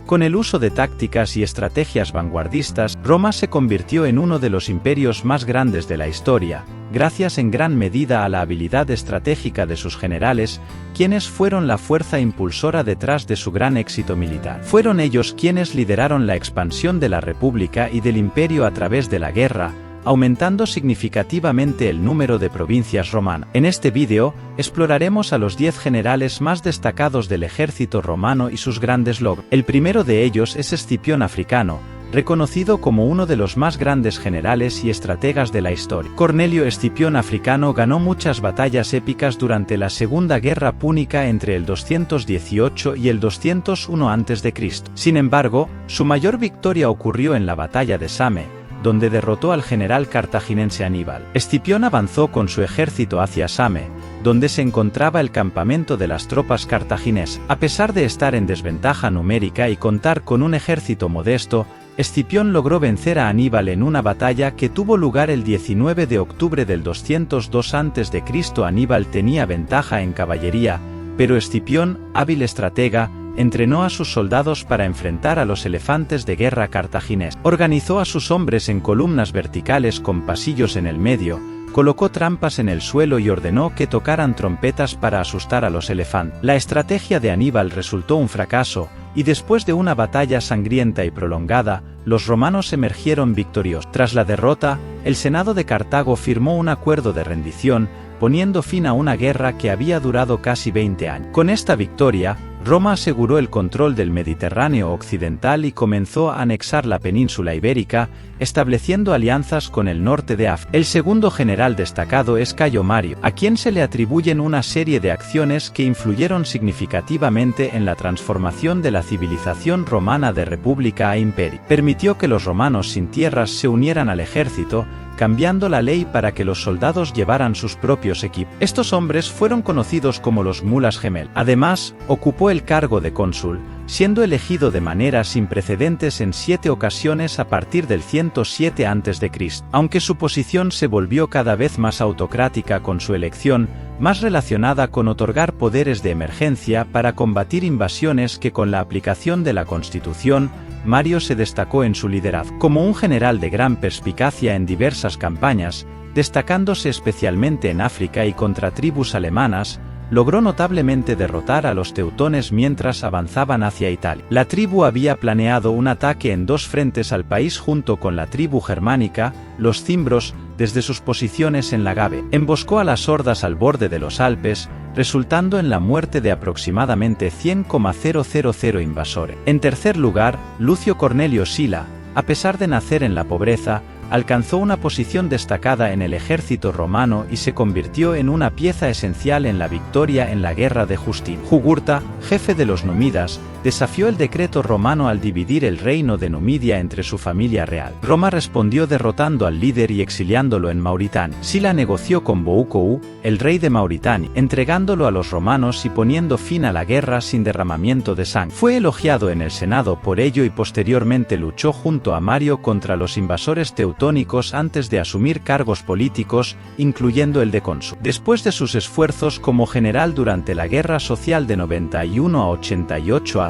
Con el uso de tácticas y estrategias vanguardistas, Roma se convirtió en uno de los imperios más grandes de la historia, gracias en gran medida a la habilidad estratégica de sus generales, quienes fueron la fuerza impulsora detrás de su gran éxito militar. Fueron ellos quienes lideraron la expansión de la República y del Imperio a través de la guerra, aumentando significativamente el número de provincias romanas. En este vídeo, exploraremos a los 10 generales más destacados del ejército romano y sus grandes logros. El primero de ellos es Escipión Africano, reconocido como uno de los más grandes generales y estrategas de la historia. Cornelio Escipión Africano ganó muchas batallas épicas durante la Segunda Guerra Púnica entre el 218 y el 201 a.C. Sin embargo, su mayor victoria ocurrió en la batalla de Same, donde derrotó al general cartaginense Aníbal. Escipión avanzó con su ejército hacia Same, donde se encontraba el campamento de las tropas cartaginesas. A pesar de estar en desventaja numérica y contar con un ejército modesto, Escipión logró vencer a Aníbal en una batalla que tuvo lugar el 19 de octubre del 202 a.C. Aníbal tenía ventaja en caballería, pero Escipión, hábil estratega, entrenó a sus soldados para enfrentar a los elefantes de guerra cartagineses. Organizó a sus hombres en columnas verticales con pasillos en el medio, colocó trampas en el suelo y ordenó que tocaran trompetas para asustar a los elefantes. La estrategia de Aníbal resultó un fracaso, y después de una batalla sangrienta y prolongada, los romanos emergieron victoriosos. Tras la derrota, el Senado de Cartago firmó un acuerdo de rendición, poniendo fin a una guerra que había durado casi 20 años. Con esta victoria, Roma aseguró el control del Mediterráneo occidental y comenzó a anexar la península ibérica, estableciendo alianzas con el norte de África. El segundo general destacado es Cayo Mario, a quien se le atribuyen una serie de acciones que influyeron significativamente en la transformación de la civilización romana de república a imperio. Permitió que los romanos sin tierras se unieran al ejército, cambiando la ley para que los soldados llevaran sus propios equipos. Estos hombres fueron conocidos como los mulas gemelas. Además, ocupó el cargo de cónsul, siendo elegido de manera sin precedentes en 7 ocasiones a partir del 107 a.C. Aunque su posición se volvió cada vez más autocrática con su elección, más relacionada con otorgar poderes de emergencia para combatir invasiones que con la aplicación de la Constitución, Mario se destacó en su liderazgo. Como un general de gran perspicacia en diversas campañas, destacándose especialmente en África y contra tribus alemanas, logró notablemente derrotar a los teutones mientras avanzaban hacia Italia. La tribu había planeado un ataque en 2 frentes al país junto con la tribu germánica, los cimbros, desde sus posiciones en la Gabe. Emboscó a las hordas al borde de los Alpes, resultando en la muerte de aproximadamente 100,000 invasores. En tercer lugar, Lucio Cornelio Sila, a pesar de nacer en la pobreza, alcanzó una posición destacada en el ejército romano y se convirtió en una pieza esencial en la victoria en la guerra de Justino. Jugurta, jefe de los númidas, desafió el decreto romano al dividir el reino de Numidia entre su familia real. Roma respondió derrotando al líder y exiliándolo en Mauritania. Sila negoció con Boukou, el rey de Mauritania, entregándolo a los romanos y poniendo fin a la guerra sin derramamiento de sangre. Fue elogiado en el Senado por ello y posteriormente luchó junto a Mario contra los invasores teutónicos antes de asumir cargos políticos, incluyendo el de cónsul. Después de sus esfuerzos como general durante la Guerra Social de 91 a 88 AC,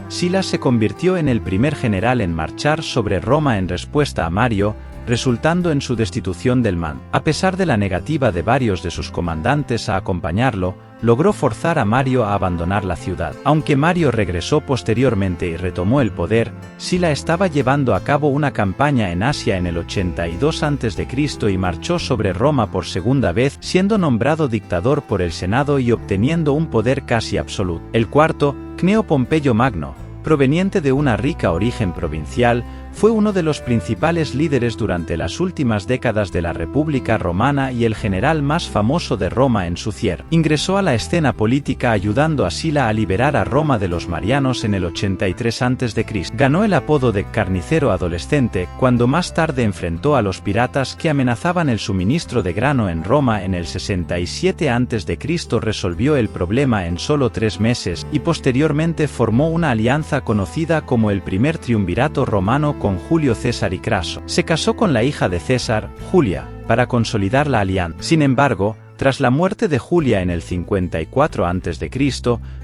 Sila se convirtió en el primer general en marchar sobre Roma en respuesta a Mario, resultando en su destitución del mando. A pesar de la negativa de varios de sus comandantes a acompañarlo, logró forzar a Mario a abandonar la ciudad. Aunque Mario regresó posteriormente y retomó el poder, Sila estaba llevando a cabo una campaña en Asia en el 82 a.C. y marchó sobre Roma por segunda vez, siendo nombrado dictador por el Senado y obteniendo un poder casi absoluto. El cuarto, Cneo Pompeyo Magno, proveniente de una rica origen provincial, fue uno de los principales líderes durante las últimas décadas de la República Romana y el general más famoso de Roma en su cierre. Ingresó a la escena política ayudando a Sila a liberar a Roma de los marianos en el 83 a.C. Ganó el apodo de carnicero adolescente cuando más tarde enfrentó a los piratas que amenazaban el suministro de grano en Roma en el 67 a.C. Resolvió el problema en solo 3 meses y posteriormente formó una alianza conocida como el primer triunvirato romano con Julio César y Craso. Se casó con la hija de César, Julia, para consolidar la alianza. Sin embargo, tras la muerte de Julia en el 54 a.C.,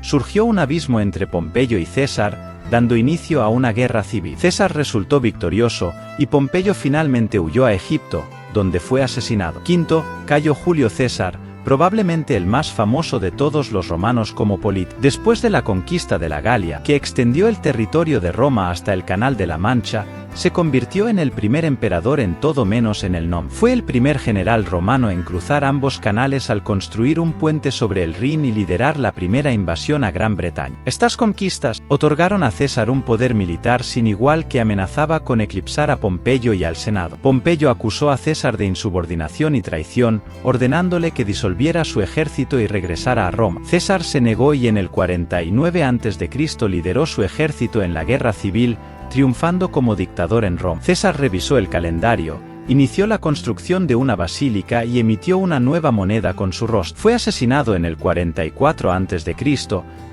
surgió un abismo entre Pompeyo y César, dando inicio a una guerra civil. César resultó victorioso, y Pompeyo finalmente huyó a Egipto, donde fue asesinado. V. Cayo Julio César, probablemente el más famoso de todos los romanos como político. Después de la conquista de la Galia, que extendió el territorio de Roma hasta el Canal de la Mancha, se convirtió en el primer emperador en todo menos en el nombre. Fue el primer general romano en cruzar ambos canales al construir un puente sobre el Rin y liderar la primera invasión a Gran Bretaña. Estas conquistas otorgaron a César un poder militar sin igual que amenazaba con eclipsar a Pompeyo y al Senado. Pompeyo acusó a César de insubordinación y traición, ordenándole que disolviera su ejército y regresara a Roma. César se negó y en el 49 a.C. lideró su ejército en la guerra civil, triunfando como dictador en Roma. César revisó el calendario, inició la construcción de una basílica y emitió una nueva moneda con su rostro. Fue asesinado en el 44 a.C.,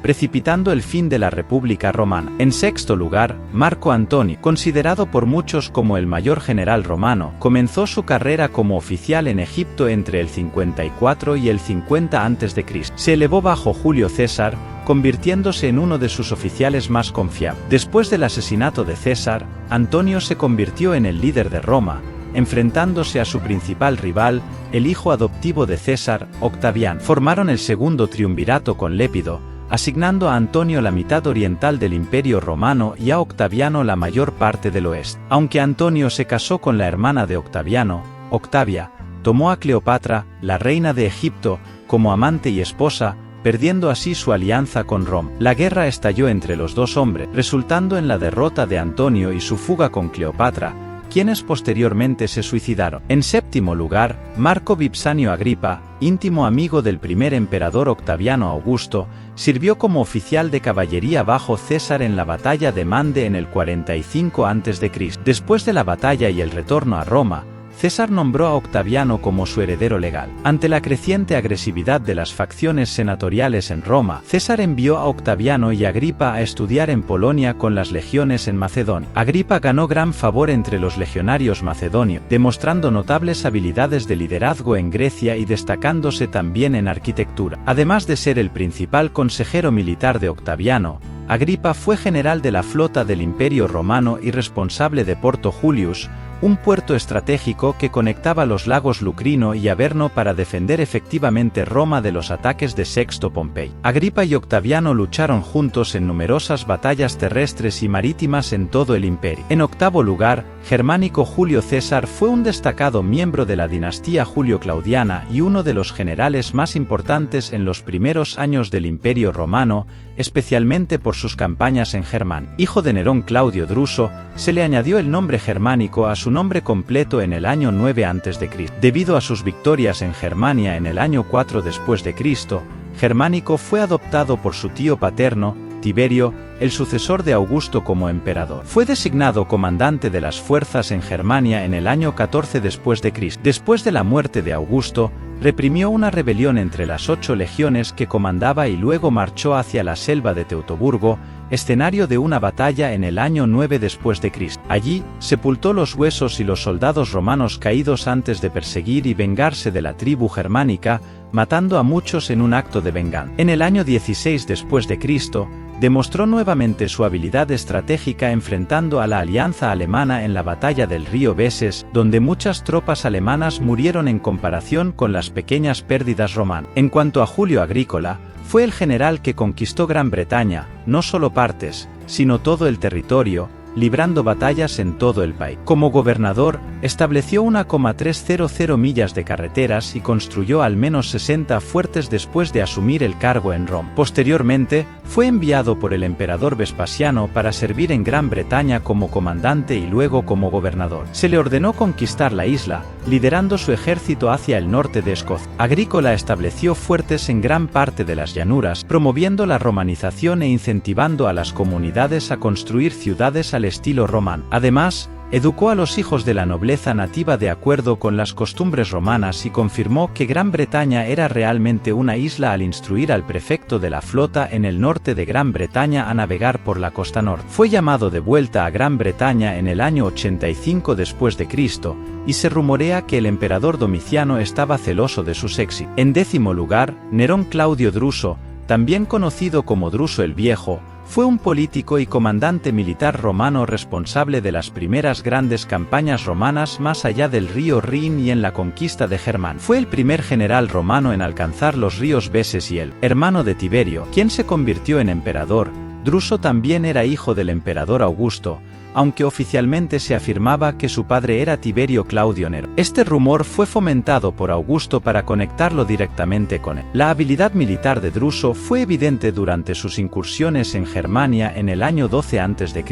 precipitando el fin de la República Romana. En sexto lugar, Marco Antonio, considerado por muchos como el mayor general romano, comenzó su carrera como oficial en Egipto entre el 54 y el 50 a.C. Se elevó bajo Julio César, convirtiéndose en uno de sus oficiales más confiables. Después del asesinato de César, Antonio se convirtió en el líder de Roma, enfrentándose a su principal rival, el hijo adoptivo de César, Octaviano. Formaron el segundo triunvirato con Lépido, asignando a Antonio la mitad oriental del Imperio Romano y a Octaviano la mayor parte del oeste. Aunque Antonio se casó con la hermana de Octaviano, Octavia, tomó a Cleopatra, la reina de Egipto, como amante y esposa, perdiendo así su alianza con Roma. La guerra estalló entre los dos hombres, resultando en la derrota de Antonio y su fuga con Cleopatra, quienes posteriormente se suicidaron. En séptimo lugar, Marco Vipsanio Agripa, íntimo amigo del primer emperador Octaviano Augusto, sirvió como oficial de caballería bajo César en la batalla de Mande en el 45 a.C. Después de la batalla y el retorno a Roma, César nombró a Octaviano como su heredero legal. Ante la creciente agresividad de las facciones senatoriales en Roma, César envió a Octaviano y Agripa a estudiar en Polonia con las legiones en Macedonia. Agripa ganó gran favor entre los legionarios macedonios, demostrando notables habilidades de liderazgo en Grecia y destacándose también en arquitectura. Además de ser el principal consejero militar de Octaviano, Agripa fue general de la flota del Imperio Romano y responsable de Porto Julius, un puerto estratégico que conectaba los lagos Lucrino y Averno para defender efectivamente Roma de los ataques de Sexto Pompeyo. Agripa y Octaviano lucharon juntos en numerosas batallas terrestres y marítimas en todo el imperio. En octavo lugar, Germánico Julio César fue un destacado miembro de la dinastía Julio-Claudiana y uno de los generales más importantes en los primeros años del Imperio Romano, especialmente por sus campañas en Germania. Hijo de Nerón Claudio Druso, se le añadió el nombre germánico a su nombre completo en el año 9 a.C. Debido a sus victorias en Germania en el año 4 después de Cristo, Germánico fue adoptado por su tío paterno, Tiberio, el sucesor de Augusto como emperador. Fue designado comandante de las fuerzas en Germania en el año 14 después de Cristo. Después de la muerte de Augusto, reprimió una rebelión entre las 8 legiones que comandaba y luego marchó hacia la selva de Teutoburgo, escenario de una batalla en el año 9 después de Cristo. Allí, sepultó los huesos y los soldados romanos caídos antes de perseguir y vengarse de la tribu germánica, matando a muchos en un acto de venganza. En el año 16 después de Cristo, demostró nuevamente su habilidad estratégica enfrentando a la alianza alemana en la batalla del río Besés, donde muchas tropas alemanas murieron en comparación con las pequeñas pérdidas romanas. En cuanto a Julio Agrícola, fue el general que conquistó Gran Bretaña, no solo partes, sino todo el territorio, librando batallas en todo el país. Como gobernador, estableció 1,300 millas de carreteras y construyó al menos 60 fuertes después de asumir el cargo en Roma. Posteriormente, fue enviado por el emperador Vespasiano para servir en Gran Bretaña como comandante y luego como gobernador. Se le ordenó conquistar la isla, liderando su ejército hacia el norte de Escocia. Agrícola estableció fuertes en gran parte de las llanuras, promoviendo la romanización e incentivando a las comunidades a construir ciudades al estilo romano. Además, educó a los hijos de la nobleza nativa de acuerdo con las costumbres romanas y confirmó que Gran Bretaña era realmente una isla al instruir al prefecto de la flota en el norte de Gran Bretaña a navegar por la costa norte. Fue llamado de vuelta a Gran Bretaña en el año 85 después de Cristo, y se rumorea que el emperador Domiciano estaba celoso de sus éxitos. En décimo lugar, Nerón Claudio Druso, también conocido como Druso el Viejo, fue un político y comandante militar romano responsable de las primeras grandes campañas romanas más allá del río Rin y en la conquista de Germania. Fue el primer general romano en alcanzar los ríos Beses y el hermano de Tiberio, quien se convirtió en emperador. Druso también era hijo del emperador Augusto, aunque oficialmente se afirmaba que su padre era Tiberio Claudio Nerón. Este rumor fue fomentado por Augusto para conectarlo directamente con él. La habilidad militar de Druso fue evidente durante sus incursiones en Germania en el año 12 a.C.,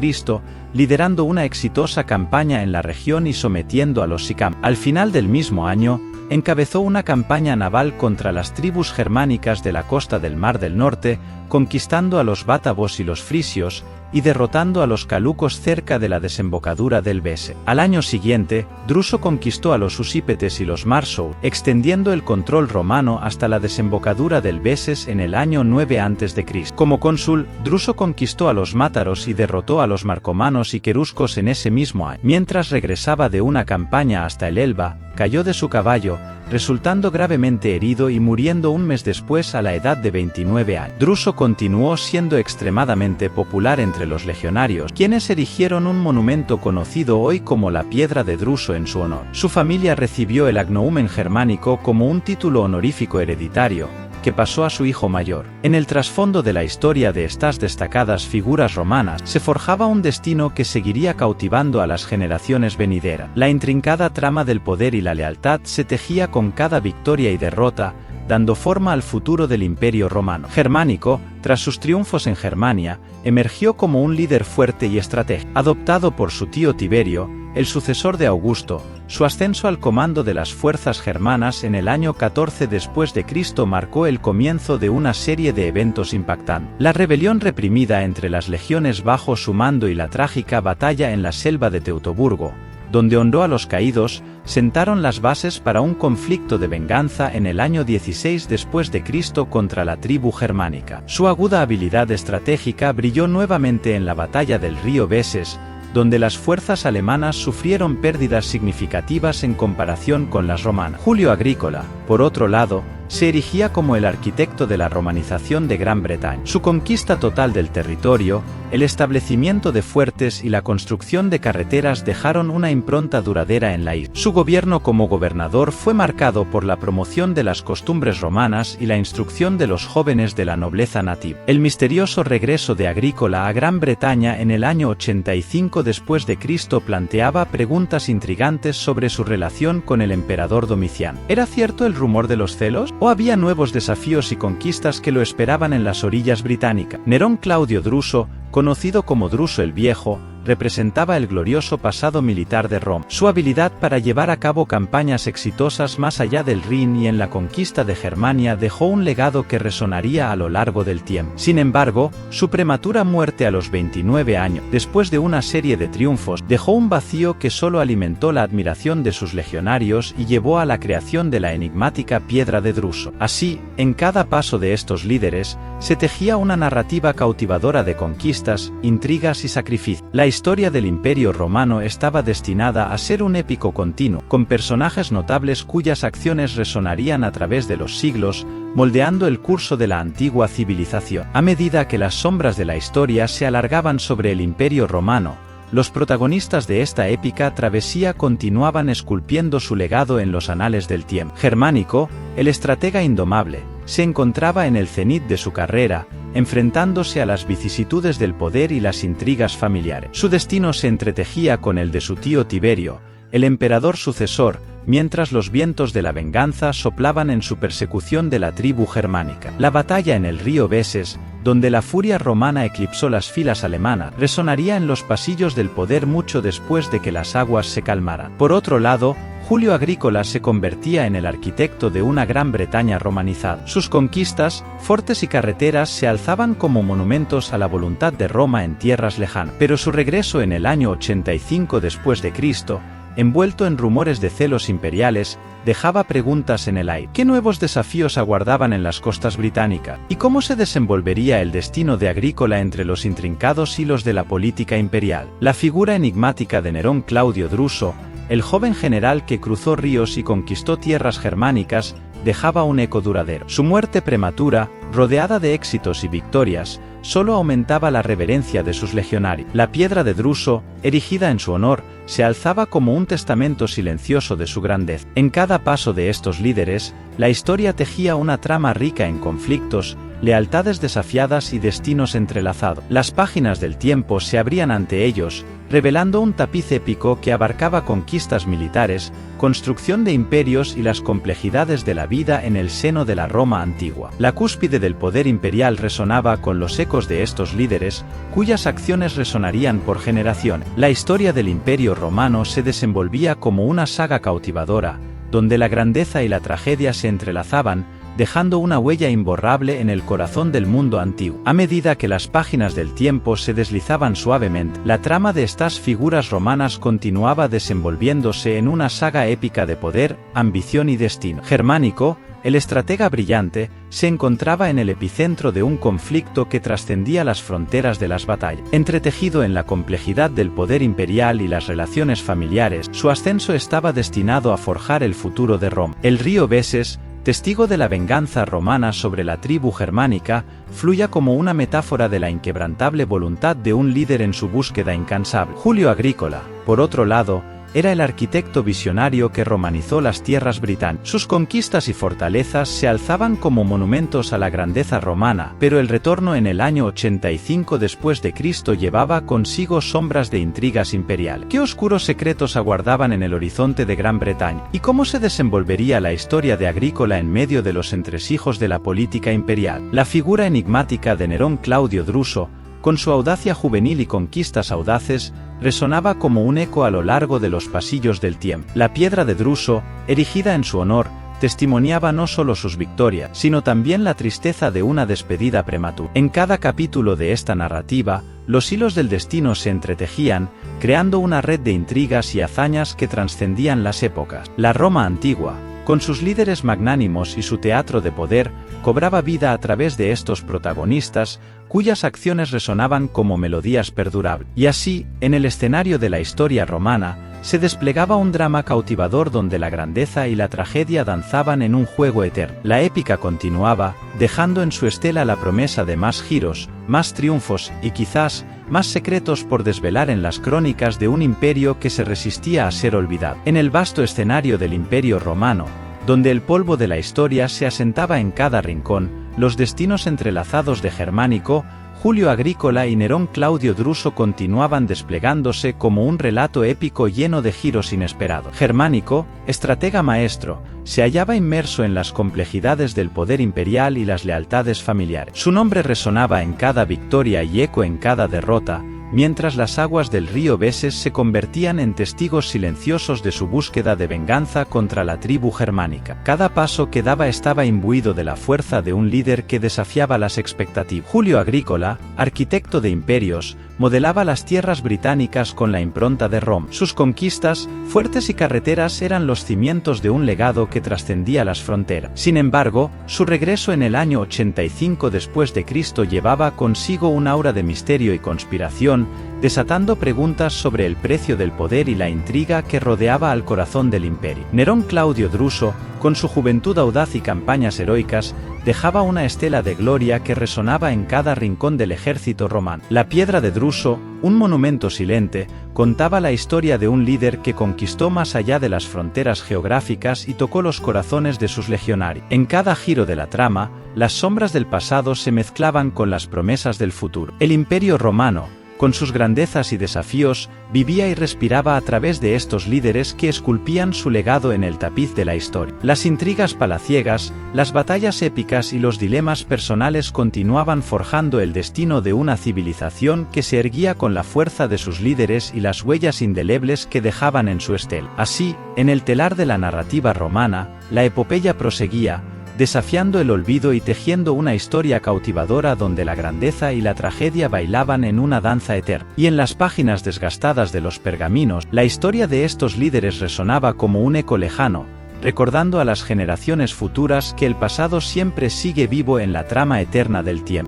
liderando una exitosa campaña en la región y sometiendo a los sicam. Al final del mismo año, encabezó una campaña naval contra las tribus germánicas de la costa del Mar del Norte, conquistando a los bátavos y los frisios, y derrotando a los calucos cerca de la desembocadura del Bese. Al año siguiente, Druso conquistó a los usípetes y los marsou, extendiendo el control romano hasta la desembocadura del Beses en el año 9 a.C. Como cónsul, Druso conquistó a los mátaros y derrotó a los marcomanos y queruscos en ese mismo año. Mientras regresaba de una campaña hasta el Elba, cayó de su caballo, resultando gravemente herido y muriendo un mes después a la edad de 29 años. Druso continuó siendo extremadamente popular entre los legionarios, quienes erigieron un monumento conocido hoy como la Piedra de Druso en su honor. Su familia recibió el agnoumen germánico como un título honorífico hereditario, que pasó a su hijo mayor. En el trasfondo de la historia de estas destacadas figuras romanas, se forjaba un destino que seguiría cautivando a las generaciones venideras. La intrincada trama del poder y la lealtad se tejía con cada victoria y derrota, dando forma al futuro del Imperio Romano. Germánico, tras sus triunfos en Germania, emergió como un líder fuerte y estratégico. Adoptado por su tío Tiberio, el sucesor de Augusto, su ascenso al comando de las fuerzas germanas en el año 14 después de Cristo marcó el comienzo de una serie de eventos impactantes. La rebelión reprimida entre las legiones bajo su mando y la trágica batalla en la selva de Teutoburgo, donde honró a los caídos, sentaron las bases para un conflicto de venganza en el año 16 después de Cristo contra la tribu germánica. Su aguda habilidad estratégica brilló nuevamente en la batalla del río Beses, donde las fuerzas alemanas sufrieron pérdidas significativas en comparación con las romanas. Julio Agrícola, por otro lado, se erigía como el arquitecto de la romanización de Gran Bretaña. Su conquista total del territorio, el establecimiento de fuertes y la construcción de carreteras dejaron una impronta duradera en la isla. Su gobierno como gobernador fue marcado por la promoción de las costumbres romanas y la instrucción de los jóvenes de la nobleza nativa. El misterioso regreso de Agrícola a Gran Bretaña en el año 85 después de Cristo planteaba preguntas intrigantes sobre su relación con el emperador Domiciano. ¿Era cierto el rumor de los celos? ¿O había nuevos desafíos y conquistas que lo esperaban en las orillas británicas? Nerón Claudio Druso, conocido como Druso el Viejo, representaba el glorioso pasado militar de Roma. Su habilidad para llevar a cabo campañas exitosas más allá del Rin y en la conquista de Germania dejó un legado que resonaría a lo largo del tiempo. Sin embargo, su prematura muerte a los 29 años, después de una serie de triunfos, dejó un vacío que solo alimentó la admiración de sus legionarios y llevó a la creación de la enigmática Piedra de Druso. Así, en cada paso de estos líderes, se tejía una narrativa cautivadora de conquistas, intrigas y sacrificios. La historia del Imperio Romano estaba destinada a ser un épico continuo, con personajes notables cuyas acciones resonarían a través de los siglos, moldeando el curso de la antigua civilización. A medida que las sombras de la historia se alargaban sobre el Imperio Romano, los protagonistas de esta épica travesía continuaban esculpiendo su legado en los anales del tiempo. Germánico, el estratega indomable, se encontraba en el cenit de su carrera, enfrentándose a las vicisitudes del poder y las intrigas familiares. Su destino se entretejía con el de su tío Tiberio, el emperador sucesor, mientras los vientos de la venganza soplaban en su persecución de la tribu germánica. La batalla en el río Beses, donde la furia romana eclipsó las filas alemanas, resonaría en los pasillos del poder mucho después de que las aguas se calmaran. Por otro lado, Julio Agrícola se convertía en el arquitecto de una Gran Bretaña romanizada. Sus conquistas, fortes y carreteras se alzaban como monumentos a la voluntad de Roma en tierras lejanas. Pero su regreso en el año 85 después de Cristo, envuelto en rumores de celos imperiales, dejaba preguntas en el aire. ¿Qué nuevos desafíos aguardaban en las costas británicas? ¿Y cómo se desenvolvería el destino de Agrícola entre los intrincados hilos de la política imperial? La figura enigmática de Nerón Claudio Druso, el joven general que cruzó ríos y conquistó tierras germánicas, dejaba un eco duradero. Su muerte prematura, rodeada de éxitos y victorias, solo aumentaba la reverencia de sus legionarios. La piedra de Druso, erigida en su honor, se alzaba como un testamento silencioso de su grandeza. En cada paso de estos líderes, la historia tejía una trama rica en conflictos, lealtades desafiadas y destinos entrelazados. Las páginas del tiempo se abrían ante ellos, revelando un tapiz épico que abarcaba conquistas militares, construcción de imperios y las complejidades de la vida en el seno de la Roma antigua. La cúspide del poder imperial resonaba con los ecos de estos líderes, cuyas acciones resonarían por generaciones. La historia del Imperio Romano se desenvolvía como una saga cautivadora, donde la grandeza y la tragedia se entrelazaban, dejando una huella imborrable en el corazón del mundo antiguo. A medida que las páginas del tiempo se deslizaban suavemente, la trama de estas figuras romanas continuaba desenvolviéndose en una saga épica de poder, ambición y destino. Germánico, el estratega brillante, se encontraba en el epicentro de un conflicto que trascendía las fronteras de las batallas. Entretejido en la complejidad del poder imperial y las relaciones familiares, su ascenso estaba destinado a forjar el futuro de Roma. El río Besés, testigo de la venganza romana sobre la tribu germánica, fluye como una metáfora de la inquebrantable voluntad de un líder en su búsqueda incansable. Julio Agrícola, por otro lado, era el arquitecto visionario que romanizó las tierras británicas. Sus conquistas y fortalezas se alzaban como monumentos a la grandeza romana, pero el retorno en el año 85 después de Cristo llevaba consigo sombras de intrigas imperiales. ¿Qué oscuros secretos aguardaban en el horizonte de Gran Bretaña? ¿Y cómo se desenvolvería la historia de Agrícola en medio de los entresijos de la política imperial? La figura enigmática de Nerón Claudio Druso, con su audacia juvenil y conquistas audaces, resonaba como un eco a lo largo de los pasillos del tiempo. La piedra de Druso, erigida en su honor, testimoniaba no solo sus victorias, sino también la tristeza de una despedida prematura. En cada capítulo de esta narrativa, los hilos del destino se entretejían, creando una red de intrigas y hazañas que trascendían las épocas. La Roma antigua, con sus líderes magnánimos y su teatro de poder, cobraba vida a través de estos protagonistas, cuyas acciones resonaban como melodías perdurables. Y así, en el escenario de la historia romana, se desplegaba un drama cautivador donde la grandeza y la tragedia danzaban en un juego eterno. La épica continuaba, dejando en su estela la promesa de más giros, más triunfos y quizás más secretos por desvelar en las crónicas de un imperio que se resistía a ser olvidado. En el vasto escenario del Imperio Romano, donde el polvo de la historia se asentaba en cada rincón, los destinos entrelazados de Germánico, Julio Agrícola y Nerón Claudio Druso continuaban desplegándose como un relato épico lleno de giros inesperados. Germánico, estratega maestro, se hallaba inmerso en las complejidades del poder imperial y las lealtades familiares. Su nombre resonaba en cada victoria y eco en cada derrota, mientras las aguas del río Besés se convertían en testigos silenciosos de su búsqueda de venganza contra la tribu germánica. Cada paso que daba estaba imbuido de la fuerza de un líder que desafiaba las expectativas. Julio Agrícola, arquitecto de imperios, modelaba las tierras británicas con la impronta de Roma. Sus conquistas, fuertes y carreteras eran los cimientos de un legado que trascendía las fronteras. Sin embargo, su regreso en el año 85 después de Cristo llevaba consigo un aura de misterio y conspiración, desatando preguntas sobre el precio del poder y la intriga que rodeaba al corazón del imperio. Nerón Claudio Druso, con su juventud audaz y campañas heroicas, dejaba una estela de gloria que resonaba en cada rincón del ejército romano. La piedra de Druso, un monumento silente, contaba la historia de un líder que conquistó más allá de las fronteras geográficas y tocó los corazones de sus legionarios. En cada giro de la trama, las sombras del pasado se mezclaban con las promesas del futuro. El Imperio Romano, con sus grandezas y desafíos, vivía y respiraba a través de estos líderes que esculpían su legado en el tapiz de la historia. Las intrigas palaciegas, las batallas épicas y los dilemas personales continuaban forjando el destino de una civilización que se erguía con la fuerza de sus líderes y las huellas indelebles que dejaban en su estela. Así, en el telar de la narrativa romana, la epopeya proseguía, desafiando el olvido y tejiendo una historia cautivadora donde la grandeza y la tragedia bailaban en una danza eterna. Y en las páginas desgastadas de los pergaminos, la historia de estos líderes resonaba como un eco lejano, recordando a las generaciones futuras que el pasado siempre sigue vivo en la trama eterna del tiempo.